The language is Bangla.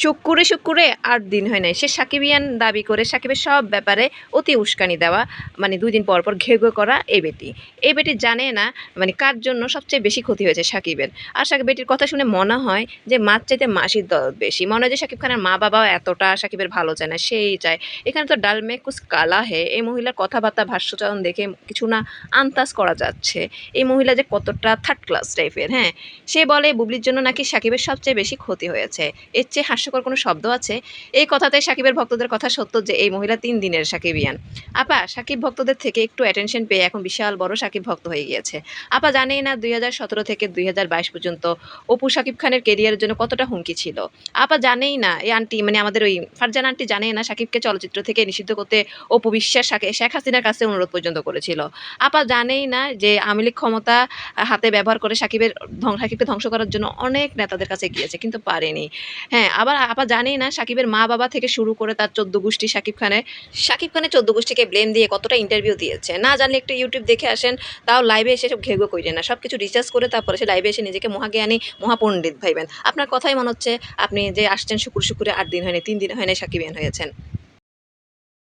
শুক্কুরে শুক্কুরে ৮ দিন হয় নাই। সে সাকিবিয়ান দাবি করে সাকিবের সব ব্যাপারে অতি উস্কানি দেওয়া, মানে ২ দিন পর ঘেউ ঘেউ করা এই বেটি। এই বেটি জানে না মানে কার জন্য সবচেয়ে বেশি ক্ষতি হয়েছে সাকিবের। আর সাকিব বেটির কথা শুনে মনে হয় যে মার চাইতে মাসির দরদ বেশি। মনে হয় যে সাকিব খানের মা-বাবাও এতটা সাকিবের ভালো চায় না, সেই চায়। এখানে তো ডাল মে কুছ কালা হে। এই মহিলার কথাবার্তা, ভাষ্যচরণ দেখে কিছু না আন্দাজ করা যাচ্ছে। এই মহিলা যে কতটা থার্ড ক্লাস টাইপের, হ্যাঁ? সে বলে বুবলির জন্য নাকি সাকিবের সবচেয়ে বেশি ক্ষতি হয়েছে। এর চেয়ে হাস্যকর কোনো শব্দ আছে? এই কথাতে সাকিবের ভক্তদের কথা সত্য যে এই মহিলা ৩ দিনের সাকিবিয়ান। আপা সাকিব ভক্তদের থেকে একটু অ্যাটেনশন পেয়ে এখন বিশাল বড় সাকিব ভক্ত হয়ে গিয়েছে। আপা জানেই না ২০১৭ থেকে ২০২২ পর্যন্ত অপু শাকিব খানের কেরিয়ারের জন্য কতটা হুমকি ছিল। আপা জানেই না এই আন্টি মানে আমাদের ওই ফারজানা আন্টি জানেই না সাকিবকে চলচ্চিত্র থেকে নিষিদ্ধ করতে অপু বিশ্বাস শেখ হাসিনার কাছে অনুরোধ পর্যন্ত করেছিল। আপা জানেই না যে আওয়ামী লীগ ক্ষমতা হাতে ব্যবহার করে সাকিবকে ধ্বংস করার জন্য অনেক নেতাদের কাছে গিয়েছে কিন্তু পারেনি। হ্যাঁ, আবার আপা জানেই না সাকিবের মা-বাবা থেকে শুরু করে তার ১৪ গোষ্ঠী সাকিব খানের ১৪ গোষ্ঠীকে ব্লেম দিয়ে কতটা ইন্টারভিউ দিয়েছে। না জানলে একটু ইউটিউব দেখে আসেন, তাও লাইভে এসে সব ঘেঘো কইরেন না। সবকিছু রিসার্চ করে তারপরে সে লাইভে এসে নিজেকে মহাজ্ঞানী, মহাপণ্ডিত ভাইবেন। আপনার কথাই মনে হচ্ছে আপনি যে আসছেন শুক্র শুক্রে ৮ দিন হয়নি, ৩ দিন হয় নাই সাকিবিয়ান হয়েছেন।